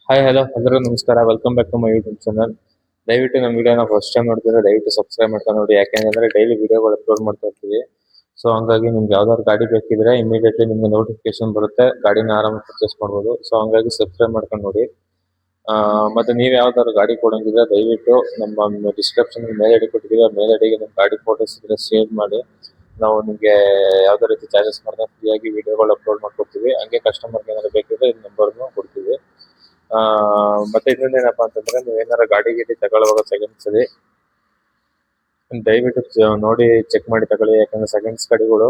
Hi hello ಎಲ್ಲರಿಗೂ ನಮಸ್ಕಾರ. Welcome back to my YouTube channel. ದಯವಿಟ್ಟು ನಮ್ಮ ವಿಡಿಯೋನ ಫಸ್ಟ್ ಟೈಮ್ ನೋಡ್ತಿದ್ರೆ ದಯವಿಟ್ಟು ಸಬ್ಸ್ಕ್ರೈಬ್ ಮಾಡ್ಕೊಂಡು ನೋಡಿ. ಯಾಕೆಂದ್ರೆ ಡೈಲಿ ವಿಡಿಯೋಗಳು ಅಪ್ಲೋಡ್ ಮಾಡ್ತಾ ಇರ್ತೀವಿ. ಸೊ ಹಂಗಾಗಿ ನಿಮ್ಗೆ ಯಾವ್ದಾದ್ರು ಗಾಡಿ ಬೇಕಿದ್ರೆ ಇಮಿಡಿಯೇಟ್ಲಿ ನಿಮ್ಗೆ ನೋಟಿಫಿಕೇಶನ್ ಬರುತ್ತೆ, ಗಾಡಿನ ಆರಾಮಾಗಿ ಪರ್ಚೇಸ್ ಮಾಡ್ಬೋದು. ಸೊ ಹಂಗಾಗಿ ಸಬ್ಸ್ಕ್ರೈಬ್ ಮಾಡ್ಕೊಂಡು ನೋಡಿ. ಮತ್ತೆ ನೀವು ಯಾವ್ದಾದ್ರು ಗಾಡಿ ಕೊಡಂಗಿದ್ರೆ ದಯವಿಟ್ಟು ನಮ್ಮ ಡಿಸ್ಕ್ರಿಪ್ಷನ್ ಮೇಲ್ ಐಡಿ ಕೊಟ್ಟಿದ್ದೀವಿ, ಮೇಲ್ ಐಡಿಗೆ ನಿಮ್ಮ ಗಾಡಿ ಫೋಟೋಸ್ ಇದ್ರೆ ಶೇರ್ ಮಾಡಿ. ನಾವು ನಿಮಗೆ ಯಾವುದೇ ರೀತಿ ಚಾರ್ಜಸ್ ಮಾಡಿದ್ರೆ ಫ್ರೀಯಾಗಿ ವಿಡಿಯೋಗಳು ಅಪ್ಲೋಡ್ ಮಾಡ್ಕೊಡ್ತೀವಿ. ಹಂಗೆ ಕಸ್ಟಮರ್ಗೆ ಏನಾದ್ರು ಬೇಕಿದ್ರೆ ಈ ನಂಬರ್ನು ಕೊಡ್ತೀವಿ. ಮತ್ತೆ ಇನ್ನೊಂದೇನಪ್ಪಾ ಅಂತಂದ್ರೆ ನೀವು ಏನಾರ ಗಾಡಿ ತಗೊಳ್ಳುವಾಗ ಸೆಕೆಂಡ್ಸ್ ಅಲ್ಲಿ ದಯವಿಟ್ಟು ನೋಡಿ ಚೆಕ್ ಮಾಡಿ ತಗೊಳ್ಳಿ. ಯಾಕಂದ್ರೆ ಸೆಕೆಂಡ್ಸ್ ಗಾಡಿಗಳು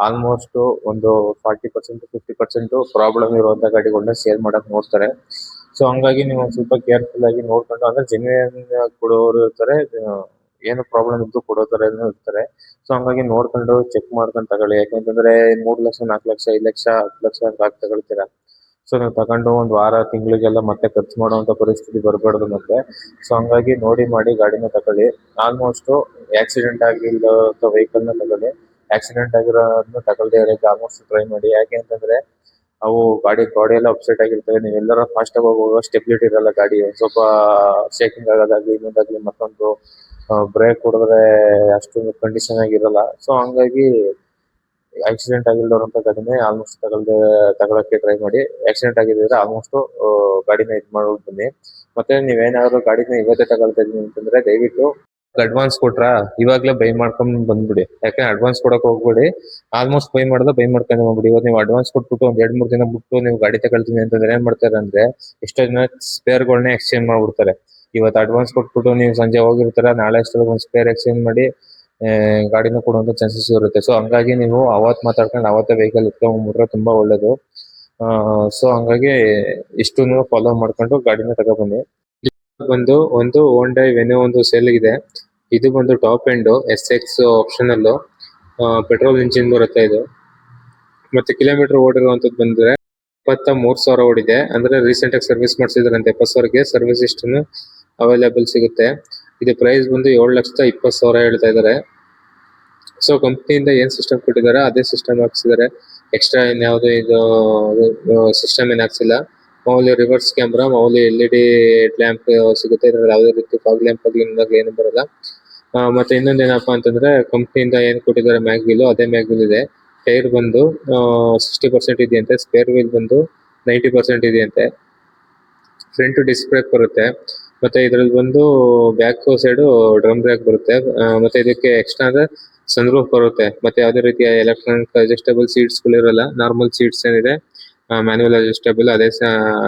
ಆಲ್ಮೋಸ್ಟ್ ಒಂದು 40% 50% ಪ್ರಾಬ್ಲಮ್ ಇರುವಂತ ಗಾಡಿಗಳನ್ನ ಸೇಲ್ ಮಾಡಕ್ ನೋಡ್ತಾರೆ. ಸೊ ಹಂಗಾಗಿ ನೀವು ಒಂದ್ ಸ್ವಲ್ಪ ಕೇರ್ಫುಲ್ ಆಗಿ ನೋಡ್ಕೊಂಡು, ಅಂದ್ರೆ ಜೆನ್ಯೂನ್ ಕೊಡೋರು ಇರ್ತಾರೆ, ಏನು ಪ್ರಾಬ್ಲಮ್ ಇದ್ದು ಕೊಡೋ ತರ ಇರ್ತಾರೆ. ಸೊ ಹಂಗಾಗಿ ನೋಡ್ಕೊಂಡು ಚೆಕ್ ಮಾಡ್ಕೊಂಡು ತಗೊಳ್ಳಿ. ಯಾಕಂತಂದ್ರೆ 3 ಲಕ್ಷ 4 ಲಕ್ಷ 5 ಲಕ್ಷ 10 ಲಕ್ಷ ಅಂತ ತಗೊಳ್ತೀರಾ. ಸೊ ನೀವು ತಗೊಂಡು ಒಂದ್ ವಾರ ತಿಂಗಳಿಗೆಲ್ಲ ಮತ್ತೆ ಖರ್ಚು ಮಾಡುವಂತ ಪರಿಸ್ಥಿತಿ ಬರಬಾರ್ದು ಮತ್ತೆ. ಸೊ ಹಂಗಾಗಿ ನೋಡಿ ಮಾಡಿ ಗಾಡಿನ ತಗೊಳ್ಳಿ. ಆಲ್ಮೋಸ್ಟ್ ಆಕ್ಸಿಡೆಂಟ್ ಆಗಿರೋ ವೆಹಿಕಲ್ ನ ತಗೊಳ್ಳಿ. ಆಕ್ಸಿಡೆಂಟ್ ಆಗಿರೋದನ್ನ ತಗೊಳ್ದೇ ಇರೋಕೆ ಆಲ್ಮೋಸ್ಟ್ ಟ್ರೈ ಮಾಡಿ. ಯಾಕೆ ಅಂತಂದ್ರೆ ಅವು ಬಾಡಿ ಎಲ್ಲ ಅಪ್ಸೆಟ್ ಆಗಿರ್ತವೆ. ನೀವು ಎಲ್ಲರ ಫಾಸ್ಟ್ ಆಗಿ ಹೋಗುವಾಗ ಸ್ಟೆಬಿಲಿಟಿ ಇರಲ್ಲ ಗಾಡಿ, ಒಂದ್ ಸ್ವಲ್ಪ ಶೇಕಿಂಗ್ ಆಗೋದಾಗ್ಲಿ ಇನ್ನೊಂದಾಗ್ಲಿ ಮತ್ತೊಂದು. ಬ್ರೇಕ್ ಹೊಡೆದ್ರೆ ಅಷ್ಟೊಂದು ಕಂಡೀಷನ್ ಆಗಿರಲ್ಲ. ಸೊ ಹಂಗಾಗಿ ಆಕ್ಸಿಡೆಂಟ್ ಆಗಿಲ್ದವ್ರಂತ ಗಾಡಿನೇ ಆಲ್ಮೋಸ್ಟ್ ತಗೊಳಕ್ಕೆ ಟ್ರೈ ಮಾಡಿ. ಆಕ್ಸಿಡೆಂಟ್ ಆಗಿದ್ರೆ ಆಲ್ಮೋಸ್ಟ್ ಗಾಡಿನ ಇದ್ ಮಾಡೋದು ಬನ್ನಿ. ಮತ್ತೆ ನೀವೇನಾದ್ರು ಗಾಡಿನ ಇವತ್ತೇ ತಗೊಳ್ತಾ ಇದೀನಿ ಅಂತಂದ್ರೆ ದಯವಿಟ್ಟು ಅಡ್ವಾನ್ಸ್ ಕೊಟ್ರಾ ಇವಾಗ್ಲೇ ಬೈ ಮಾಡ್ಕೊಂಡ್ ಬಂದ್ಬಿಡಿ. ಯಾಕಂದ್ರೆ ಅಡ್ವಾನ್ಸ್ ಕೊಡಕ್ ಹೋಗ್ಬೇಡಿ. ಆಲ್ಮೋಸ್ಟ್ ಬೈ ಮಾಡ್ಕೊಂಡು ಹೋಗ್ಬಿಡಿ. ಇವತ್ತು ನೀವು ಅಡ್ವಾನ್ಸ್ ಕೊಟ್ಬಿಟ್ಟು ಒಂದ್ 2-3 ದಿನ ಬಿಟ್ಟು ನೀವು ಗಾಡಿ ತಗೊಳ್ತೀನಿ ಅಂತಂದ್ರೆ ಏನ್ ಮಾಡ್ತಾರೆ ಅಂದ್ರೆ ಎಷ್ಟೋ ಜನ ಸ್ಪೇರ್ಗಳನ್ನ ಎಕ್ಸ್ಚೇಂಜ್ ಮಾಡ್ಬಿಡ್ತಾರೆ. ಇವತ್ತು ಅಡ್ವಾನ್ಸ್ ಕೊಟ್ಬಿಟ್ಟು ನೀವು ಸಂಜೆ ಹೋಗಿರ್ತಾರ, ನಾಳೆ ಅಷ್ಟೊಳಗೆ ಒಂದು ಸ್ಪೇರ್ ಎಕ್ಸ್ಚೇಂಜ್ ಮಾಡಿ ಗಾಡಿನ ಕೊಡುವಂತ ಚಾನ್ಸಸ್ ಇರುತ್ತೆ. ಸೊ ಹಂಗಾಗಿ ನೀವು ಅವತ್ ಮಾತಾಡ್ಕೊಂಡು ಅವತ್ತೇ ವೆಹಿಕಲ್ ಇಟ್ಕೊಂಡ್ಬಿಟ್ರೆ ತುಂಬಾ ಒಳ್ಳೇದು. ಸೊ ಹಂಗಾಗಿ ಇಷ್ಟು ನೀವು ಫಾಲೋ ಮಾಡ್ಕೊಂಡು ಗಾಡಿನ ತಗೊಬನ್ನಿ. ಬಂದು ಒಂದು ಹೋಂಡಾ ವೆನ್ಯೂ ಒಂದು ಸೇಲ್ ಇದೆ. ಇದು ಬಂದು top end SX optional petrol engine ಬರುತ್ತೆ ಇದು. ಮತ್ತೆ ಕಿಲೋಮೀಟರ್ ಓಡಿರುವಂತದ್ದು ಬಂದ್ರೆ 23,000 ಓಡಿದೆ. ಅಂದ್ರೆ ರೀಸೆಂಟ್ ಆಗಿ ಸರ್ವಿಸ್ ಮಾಡಿಸಿದ್ರಂತೆ. 70,000ಗೆ ಸರ್ವಿಸ್ ಹಿಸ್ಟರಿ ಅವೈಲೇಬಲ್ ಸಿಗುತ್ತೆ. ಇದು ಪ್ರೈಸ್ ಬಂದು 7,20,000 ಹೇಳ್ತಾ ಇದಾರೆ. ಸೊ ಕಂಪ್ನಿಯಿಂದ ಏನ್ ಸಿಸ್ಟಮ್ ಕೊಟ್ಟಿದ್ದಾರೆ ಅದೇ ಸಿಸ್ಟಮ್ ಹಾಕ್ಸಿದ್ದಾರೆ. ಎಕ್ಸ್ಟ್ರಾ ಇನ್ಯಾವುದೋ ಇದು ಸಿಸ್ಟಮ್ ಏನ್ ಹಾಕ್ಸಿಲ್ಲ. ಮಾಮೂಲಿ ರಿವರ್ಸ್ ಕ್ಯಾಮ್ರಾ, ಮಾಮೂಲಿ LED ಲ್ಯಾಂಪ್ ಸಿಗುತ್ತೆ. ಇದ್ರಲ್ಲಿ ಯಾವುದೇ ರೀತಿ ಫಾಗ್ ಲ್ಯಾಂಪ್ ಆಗ್ಲಿ ಏನು ಬರಲ್ಲ. ಮತ್ತೆ ಇನ್ನೊಂದೇನಪ್ಪಾ ಅಂತಂದ್ರೆ ಕಂಪ್ನಿಯಿಂದ ಏನ್ ಕೊಟ್ಟಿದ್ದಾರೆ ಮ್ಯಾಗ್ವಿಲ್, ಅದೇ ಮ್ಯಾಗ್ವಿಲ್ ಇದೆ. ಟೈರ್ ಬಂದು 60% ಇದೆಯಂತೆ. ಸ್ಪೇರ್ ವೀಲ್ ಬಂದು 90% ಇದೆಯಂತೆ. ಫ್ರಂಟ್ ಡಿಸ್ಕ್ ಬ್ರೇಕ್ ಬರುತ್ತೆ. ಮತ್ತೆ ಇದ್ರಲ್ಲಿ ಬಂದು ಬ್ಯಾಕ್ ಸೈಡ್ ಡ್ರಮ್ ಬ್ರೇಕ್ ಬರುತ್ತೆ. ಮತ್ತೆ ಇದಕ್ಕೆ ಎಕ್ಸ್ಟ್ರಾ ಅಂದ್ರೆ ಸನ್ರೂಫ್ ಬರುತ್ತೆ. ಮತ್ತೆ ಯಾವುದೇ ರೀತಿಯ ಎಲೆಕ್ಟ್ರಾನಿಕ್ ಅಡ್ಜಸ್ಟಬಲ್ ಸೀಟ್ಸ್ ಗಳು ಇರಲ್ಲ. ನಾರ್ಮಲ್ ಸೀಟ್ಸ್ ಏನಿದೆ ಮ್ಯಾನ್ಯುವಲ್ ಅಡ್ಜಸ್ಟಬಲ್, ಅದೇ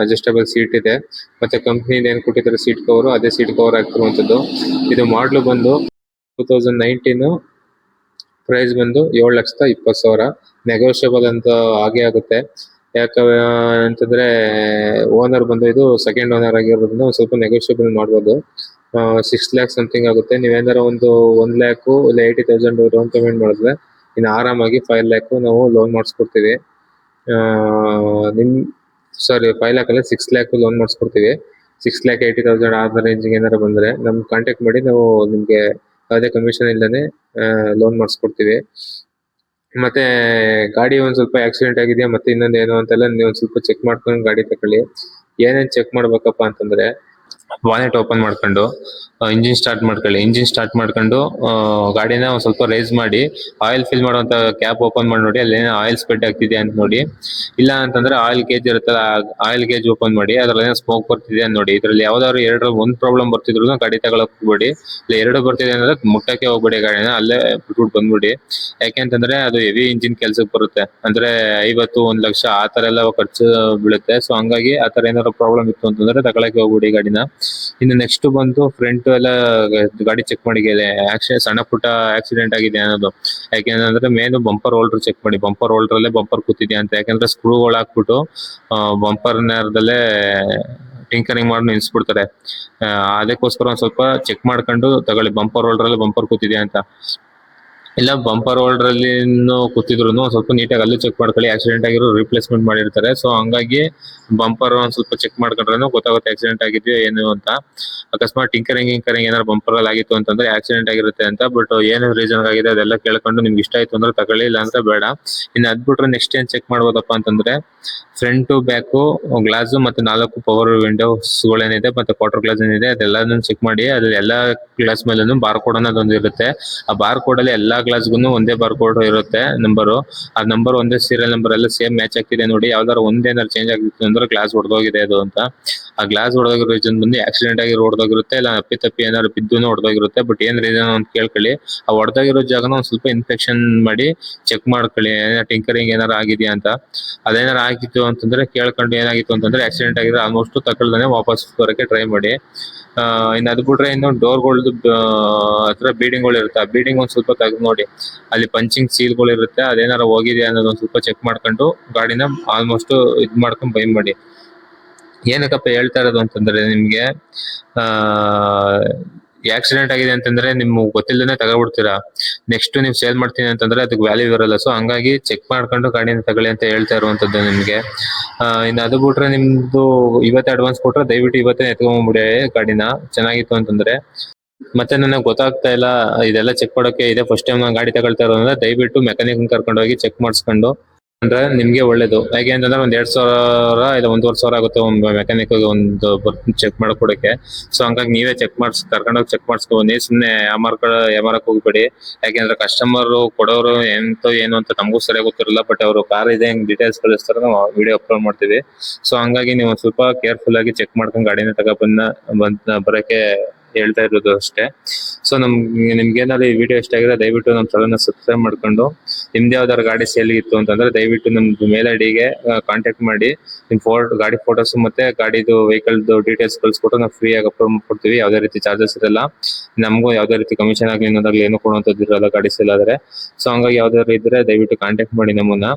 ಅಡ್ಜಸ್ಟಬಲ್ ಸೀಟ್ ಇದೆ. ಮತ್ತೆ ಕಂಪ್ನಿಯಿಂದ ಏನ್ ಕೊಟ್ಟಿದ್ದಾರೆ ಸೀಟ್ ಕವರ್, ಅದೇ ಸೀಟ್ ಕವರ್ ಹಾಕಿರುವಂತದ್ದು. ಇದು ಮಾಡ್ಲು ಬಂದು 2019. ಪ್ರೈಸ್ ಬಂದು 7,20,000. ನೆಗೋಷಿಯಬಲ್ ಅಂತ ಆಗೇ ಆಗುತ್ತೆ. ಅಂತಂದ್ರೆ ಓನರ್ ಬಂದು ಇದು ಸೆಕೆಂಡ್ ಓನರ್ ಆಗಿರೋದ್ರಿಂದ ಒಂದ್ ಸ್ವಲ್ಪ ನೆಗೋಷಿಯಬಲ್ ಮಾಡ್ಬೋದು. 6 lakhs ಸಮಥಿಂಗ್ ಆಗುತ್ತೆ. ನೀವೇನಾರ ಒಂದು 1 lakh ಇಲ್ಲ 80,000 ಲೋನ್ ಪೇಮೆಂಟ್ ಮಾಡಿದ್ರೆ ಇನ್ನು ಆರಾಮಾಗಿ 5 lakh ನಾವು ಲೋನ್ ಮಾಡಿಸ್ಕೊಡ್ತೀವಿ. ನಿಮ್ 5 lakh ಅಲ್ಲ 6 lakh ಲೋನ್ ಮಾಡಿಸ್ಕೊಡ್ತೀವಿ. 6,80,000 ಆ ರೇಂಜ್ ಏನಾರ ಬಂದ್ರೆ ನಮ್ಗೆ ಕಾಂಟ್ಯಾಕ್ಟ್ ಮಾಡಿ ನಾವು ನಿಮ್ಗೆ ಯಾವುದೇ ಕಮಿಷನ್ ಇಲ್ಲದೆ ಲೋನ್ ಮಾಡಿಸ್ಕೊಡ್ತೀವಿ. ಮತ್ತೆ ಗಾಡಿ ಒಂದ್ ಸ್ವಲ್ಪ ಆಕ್ಸಿಡೆಂಟ್ ಆಗಿದೆಯಾ ಮತ್ತೆ ಇನ್ನೊಂದು ಏನು ಅಂತೆಲ್ಲ ನೀವು ಒಂದ್ ಸ್ವಲ್ಪ ಚೆಕ್ ಮಾಡ್ಕೊಂಡು ಗಾಡಿ ತಗೊಳ್ಳಿ. ಏನೇನ್ ಚೆಕ್ ಮಾಡ್ಬೇಕಪ್ಪ ಅಂತಂದ್ರೆ ವಾನೆಟ್ ಓಪನ್ ಮಾಡ್ಕೊಂಡು ಇಂಜಿನ್ ಸ್ಟಾರ್ಟ್ ಮಾಡ್ಕೊಳ್ಳಿ. ಇಂಜಿನ್ ಸ್ಟಾರ್ಟ್ ಮಾಡ್ಕೊಂಡು ಗಾಡಿನ ಒಂದ್ ಸ್ವಲ್ಪ ರೈಸ್ ಮಾಡಿ ಆಯಿಲ್ ಫಿಲ್ ಮಾಡುವಂತ ಕ್ಯಾಪ್ ಓಪನ್ ಮಾಡಿ ನೋಡಿ ಅಲ್ಲಿ ಆಯಿಲ್ ಸ್ಪೆಡ್ ಆಗ್ತಿದೆ ಅಂತ ನೋಡಿ. ಇಲ್ಲ ಅಂತಂದ್ರೆ ಆಯಿಲ್ ಗೇಜ್ ಇರುತ್ತಲ್ಲ, ಆಯಿಲ್ ಗೇಜ್ ಓಪನ್ ಮಾಡಿ ಅದ್ರಲ್ಲಿ ಸ್ಮೋಕ್ ಬರ್ತಿದೆ ಅಂತ ನೋಡಿ. ಇದ್ರಲ್ಲಿ ಯಾವ್ದಾದ್ರು 2 ಒಂದ್ ಪ್ರಾಬ್ಲಮ್ ಬರ್ತಿದ್ರು ಗಾಡಿ ತಗೊಳಕ್ ಹೋಗ್ಬೇಡಿ. ಇಲ್ಲ 2 ಬರ್ತಿದೆ ಅಂದ್ರೆ ಮುಟ್ಟಕ್ಕೆ ಹೋಗ್ಬೇಡಿ, ಗಾಡಿನ ಅಲ್ಲೇ ಬಿಟ್ಬಿಟ್ಟು ಬಂದ್ಬಿಡಿ. ಯಾಕೆಂತಂದ್ರೆ ಅದು ಹೆವಿ ಇಂಜಿನ್ ಕೆಲ್ಸಕ್ಕೆ ಬರುತ್ತೆ. ಅಂದ್ರೆ 50-1 ಲಕ್ಷ ಆ ತರ ಎಲ್ಲ ಖರ್ಚು ಬೀಳುತ್ತೆ. ಸೊ ಹಂಗಾಗಿ ಆ ತರ ಏನಾದ್ರು ಪ್ರಾಬ್ಲಮ್ ಇತ್ತು ಅಂತಂದ್ರೆ ತಗೊಳಕ್ಕೆ ಹೋಗ್ಬಿಡಿ ಗಾಡಿನ. ಇನ್ನು ನೆಕ್ಸ್ಟ್ ಬಂದು ಫ್ರಂಟ್ ಎಲ್ಲ ಗಾಡಿ ಚೆಕ್ ಮಾಡಿ, ಸಣ್ಣ ಪುಟ್ಟ ಆಕ್ಸಿಡೆಂಟ್ ಆಗಿದೆ ಅನ್ನೋದು. ಯಾಕೆಂದ್ರೆ ಮೇನ್ ಬಂಪರ್ ಹೋಲ್ಡರ್ ಚೆಕ್ ಮಾಡಿ. ಬಂಪರ್ ಹೋಲ್ಡರ್ ಅಲ್ಲೇ ಬಂಪರ್ ಕೂತಿದ್ಯಾ ಅಂತ. ಯಾಕಂದ್ರೆ ಸ್ಕ್ರೂಗಳು ಹಾಕ್ಬಿಟ್ಟು ಬಂಪರ್ ನೇರದಲ್ಲೇ ಟಿಂಕರಿಂಗ್ ಮಾಡಿ ನಿಲ್ಸ್ಬಿಡ್ತಾರೆ. ಅದಕ್ಕೋಸ್ಕರ ಒಂದ್ ಸ್ವಲ್ಪ ಚೆಕ್ ಮಾಡ್ಕೊಂಡು ತಗೊಳ್ಳಿ ಬಂಪರ್ ಹೋಲ್ಡರ್ ಅಲ್ಲಿ ಬಂಪರ್ ಕೂತಿದ್ಯಾ ಅಂತ. ಇಲ್ಲ ಬಂಪರ್ ಹೋಲ್ಡರ್ ಅಲ್ಲಿ ಕೂತಿದ್ರು ಸ್ವಲ್ಪ ನೀಟಾಗಿ ಅಲ್ಲೂ ಚೆಕ್ ಮಾಡ್ಕೊಳ್ಳಿ. ಆಕ್ಸಿಡೆಂಟ್ ಆಗಿರೋ ರಿಪ್ಲೇಸ್ಮೆಂಟ್ ಮಾಡಿರ್ತಾರೆ. ಸೊ ಹಂಗಾಗಿ ಬಂಪರ್ ಒಂದ್ ಸ್ವಲ್ಪ ಚೆಕ್ ಮಾಡ್ಕೊಂಡ್ರೆ ಗೊತ್ತಾಗುತ್ತೆ ಆಕ್ಸಿಡೆಂಟ್ ಆಗಿದೆಯೋ ಏನು ಅಂತ. ಅಕಸ್ಮಾತ್ ಟಿಂಕರಿಂಗ್ ಏನಾದ್ರು ಬಂಪರ್ ಅಲ್ಲಿ ಆಗಿತ್ತು ಅಂತಂದ್ರೆ ಆಕ್ಸಿಡೆಂಟ್ ಆಗಿರುತ್ತೆ ಅಂತ. ಬಟ್ ಏನು ರೀಸನ್ ಆಗಿದೆ ಅದೆಲ್ಲ ಕೇಳ್ಕೊಂಡು ನಿಮ್ಗೆ ಇಷ್ಟ ಆಯ್ತು ಅಂದ್ರೆ ತಗೊಳ್ಳಿ, ಇಲ್ಲ ಅಂದ್ರೆ ಬೇಡ. ಇನ್ನು ಅದ್ಬಿಟ್ರೆ ನೆಕ್ಸ್ಟ್ ಏನ್ ಚೆಕ್ ಮಾಡ್ಬೋದಪ್ಪ ಅಂತಂದ್ರೆ ಫ್ರಂಟ್ ಬ್ಯಾಕು ಗ್ಲಾಸ್ ಮತ್ತೆ 4 ಪವರ್ ವಿಂಡೋಸ್ಗಳೇನಿದೆ ಮತ್ತೆ ಕ್ವಾರ್ಟರ್ ಗ್ಲಾಸ್ ಏನಿದೆ ಅದೆಲ್ಲದನ್ನು ಚೆಕ್ ಮಾಡಿ. ಅದ್ರಲ್ಲಿ ಎಲ್ಲಾ ಗ್ಲಾಸ್ ಮೇಲೂ ಬಾರ್ ಕೋಡ್ ಅನ್ನೋದು ಇರುತ್ತೆ. ಆ ಬಾರ್ ಕೋಡ್ ಅಲ್ಲಿ ಎಲ್ಲಾ ಗ್ಲಾಸ್ಗೂ ಒಂದೇ ಬಾರ್ ಕೋಡ್ ಇರುತ್ತೆ ನಂಬರು. ಆ ನಂಬರ್ ಒಂದೇ ಸೀರಿಯಲ್ ನಂಬರ್ ಎಲ್ಲ ಸೇಮ್ ಮ್ಯಾಚ್ ಆಗ್ತಿದೆ ನೋಡಿ. ಯಾವ್ದಾರು ಒಂದೇನಾದ್ರು ಚೇಂಜ್ ಆಗಿತ್ತು ಅಂದ್ರೆ ಗ್ಲಾಸ್ ಹೊಡೆದೋಗಿದೆ ಅದು ಅಂತ. ಆ ಗ್ಲಾಸ್ ಹೊಡೆದೋಗಿರೋ ರೀಸನ್ ಬಂದು ಆಕ್ಸಿಡೆಂಟ್ ಆಗಿ ಹೊಡೆದೋಗಿರುತ್ತೆ, ಇಲ್ಲ ಅಪ್ಪಿ ಏನಾದ್ರು ಬಿದ್ದು ಹೊಡೆದೋಗಿರುತ್ತೆ. ಬಟ್ ಏನ್ ರೀಸನ್ ಅಂತ ಕೇಳ್ಕೊಳ್ಳಿ. ಆ ಹೊಡೆದೋಗಿರೋ ಜಾಗನ ಒಂದ್ ಸ್ವಲ್ಪ ಇನ್ಫೆಕ್ಷನ್ ಮಾಡಿ ಚೆಕ್ ಮಾಡ್ಕೊಳ್ಳಿ, ಟಿಂಕರಿಂಗ್ ಏನಾರು ಆಗಿದೆಯಾ ಅಂತ. ಅದೇನಾರು ಆಗಿತ್ತು ಅಂತಂದ್ರೆ ಕೇಳ್ಕೊಂಡು ಏನಾಗಿತ್ತು ಅಂತಂದ್ರೆ ಆಕ್ಸಿಡೆಂಟ್ ಆಗಿದ್ರೆ ಆಲ್ಮೋಸ್ಟ್ ತಗೊಳ್ದಾನೆ ವಾಪಸ್ ಬರೋಕೆ ಟ್ರೈ ಮಾಡಿ. ಇನ್ನು ಅದು ಬಿಟ್ರೆ ಇನ್ನು ಡೋರ್ಗಳದ್ದು ಹತ್ರ ಬೀಡಿಂಗ್ಗಳು ಇರುತ್ತೆ. ಆ ಬೀಡಿಂಗ್ ಒಂದ್ ಸ್ವಲ್ಪ ತೆಗೆದು ನೋಡಿ, ಅಲ್ಲಿ ಪಂಚಿಂಗ್ ಸೀಲ್ಗಳು ಇರುತ್ತೆ. ಅದೇನಾರು ಹೋಗಿದೆ ಅನ್ನೋದು ಒಂದ್ ಸ್ವಲ್ಪ ಚೆಕ್ ಮಾಡ್ಕೊಂಡು ಗಾಡಿನ ಆಲ್ಮೋಸ್ಟ್ ಇದ್ ಮಾಡ್ಕೊಂಡು ಬೈ ಮಾಡಿ. ಏನಕ್ಕಪ್ಪ ಹೇಳ್ತಾ ಇರೋದು ಅಂತಂದ್ರೆ ನಿಮ್ಗೆ ಆಕ್ಸಿಡೆಂಟ್ ಆಗಿದೆ ಅಂತಂದ್ರೆ ನಿಮ್ಗೆ ಗೊತ್ತಿಲ್ಲದೇ ತಗೊಬಿಡ್ತೀರಾ. ನೆಕ್ಸ್ಟ್ ನೀವು ಸೇಲ್ ಮಾಡ್ತೀನಿ ಅಂತಂದ್ರೆ ಅದಕ್ಕೆ ವ್ಯಾಲ್ಯೂ ಇರಲ್ಲ. ಸೊ ಹಂಗಾಗಿ ಚೆಕ್ ಮಾಡ್ಕೊಂಡು ಗಾಡಿನ ತಗೊಳ್ಳಿ ಅಂತ ಹೇಳ್ತಾ ಇರುವಂತದ್ದು ನಿಮ್ಗೆ. ಇನ್ನು ಅದು ಬಿಟ್ರೆ ನಿಮ್ದು ಇವತ್ತೇ ಅಡ್ವಾನ್ಸ್ ಕೊಟ್ರೆ ದಯವಿಟ್ಟು ಇವತ್ತೇ ಎತ್ಕೊಂಡ್ಬಿಡಿ ಗಾಡಿನ, ಚೆನ್ನಾಗಿತ್ತು ಅಂತಂದ್ರೆ. ಮತ್ತೆ ನನಗೆ ಗೊತ್ತಾಗ್ತಾ ಇಲ್ಲ ಇದೆಲ್ಲ ಚೆಕ್ ಮಾಡೋಕೆ, ಇದೆ ಫಸ್ಟ್ ಟೈಮ್ ನಾನು ಗಾಡಿ ತಗೊಳ್ತಾ ಇರೋದ್ರಿಂದ ದಯವಿಟ್ಟು ಮೆಕ್ಯಾನಿಕ್ ಕರ್ಕೊಂಡು ಹೋಗಿ ಚೆಕ್ ಮಾಡಿಸ್ಕೊಂಡು ಅಂದ್ರೆ ನಿಮ್ಗೆ ಒಳ್ಳೇದು. ಯಾಕೆ ಅಂತಂದ್ರೆ 1,200 ಇಲ್ಲ 1,500 ಆಗುತ್ತೆ ಒಂದು ಮೆಕ್ಯಾನಿಕ್ ಒಂದು ಚೆಕ್ ಮಾಡ್ಕೊಡಕ್ಕೆ. ಸೊ ಹಂಗಾಗಿ ನೀವೇ ಕರ್ಕೊಂಡೋಗಿ ಚೆಕ್ ಮಾಡಿಸ್ಕೊಂಡು ಸುಮ್ನೆ ಯಾಮಾರಕ್ ಹೋಗ್ಬೇಡಿ. ಯಾಕೆಂದ್ರೆ ಕಸ್ಟಮರ್ ಕೊಡೋರು ಏನು ಅಂತ ನಮಗೂ ಸರಿಯಾಗಿ ಗೊತ್ತಿರಲ್ಲ. ಬಟ್ ಅವರು ಕಾರ್ ಇದೆ ಹೆಂಗ್ ಡೀಟೇಲ್ಸ್ ಕಳಿಸ್ತಾರೆ, ನಾವು ವಿಡಿಯೋ ಅಪ್ಲೋಡ್ ಮಾಡ್ತೀವಿ. ಸೊ ಹಂಗಾಗಿ ನೀವು ಒಂದ್ ಸ್ವಲ್ಪ ಕೇರ್ಫುಲ್ ಆಗಿ ಚೆಕ್ ಮಾಡ್ಕೊಂಡು ಗಾಡಿನ ಬರಕ್ಕೆ ಹೇಳ್ತಾ ಇರೋದು ಅಷ್ಟೇ. ಸೊ ನಿಮ್ಗೆ ಏನಾದ್ರು ಈ ವಿಡಿಯೋ ಇಷ್ಟ ಆಗಿದ್ರೆ ದಯವಿಟ್ಟು ನಮ್ಮ ಚಾನಲ್ನ ಸಬ್ಸ್ಕ್ರೈಬ್ ಮಾಡ್ಕೊಂಡು, ನಿಮ್ದು ಯಾವ್ದಾದ್ರು ಗಾಡಿ ಸೇಲ್ ಇತ್ತು ಅಂತಂದ್ರೆ ದಯವಿಟ್ಟು ನಮ್ದು ಮೇಲ್ ಐಡಿಗೆ ಕಾಂಟ್ಯಾಕ್ಟ್ ಮಾಡಿ ನಿಮ್ ಗಾಡಿ ಫೋಟೋಸ್ ಮತ್ತೆ ಗಾಡಿದು ವೆಹಿಕಲ್ ಡೀಟೇಲ್ಸ್ ಕಳ್ಸಿಕೊಟ್ಟು ನಾವು ಫ್ರೀ ಆಗಿ ಅಪ್ಲೋಡ್ ಮಾಡ್ಕೊಡ್ತೀವಿ. ಯಾವುದೇ ರೀತಿ ಚಾರ್ಜಸ್ ಇರಲ್ಲ, ನಮಗೂ ಯಾವುದೇ ರೀತಿ ಕಮಿಷನ್ ಆಗಲಿ ಅನ್ನೋದಾಗ್ಲಿ ಏನು ಕೊಡುವಂತದ್ದು ಇರಲ್ಲ ಗಾಡಿ ಸೇಲ್ ಆದ್ರೆ. ಸೊ ಹಂಗಾಗಿ ಯಾವ್ದಾದ್ರು ಇದ್ರೆ ದಯವಿಟ್ಟು ಕಾಂಟ್ಯಾಕ್ಟ್ ಮಾಡಿ ನಮ್ಮನ್ನ.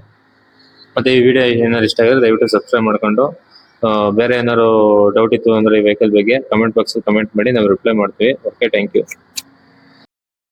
ಮತ್ತೆ ಈ ವಿಡಿಯೋ ಏನಾದ್ರು ಇಷ್ಟ ಆಗಿದ್ರೆ ದಯವಿಟ್ಟು ಸಬ್ಸ್ಕ್ರೈಬ್ ಮಾಡ್ಕೊಂಡು, ಬೇರೆ ಏನಾದ್ರು ಡೌಟ್ ಇತ್ತು ಅಂದ್ರೆ ಈ ವೆಹಿಕಲ್ ಬಗ್ಗೆ ಕಮೆಂಟ್ ಬಾಕ್ಸ್ ಕಮೆಂಟ್ ಮಾಡಿ, ನಾವು ರಿಪ್ಲೈ ಮಾಡ್ತೀವಿ. Okay, thank you.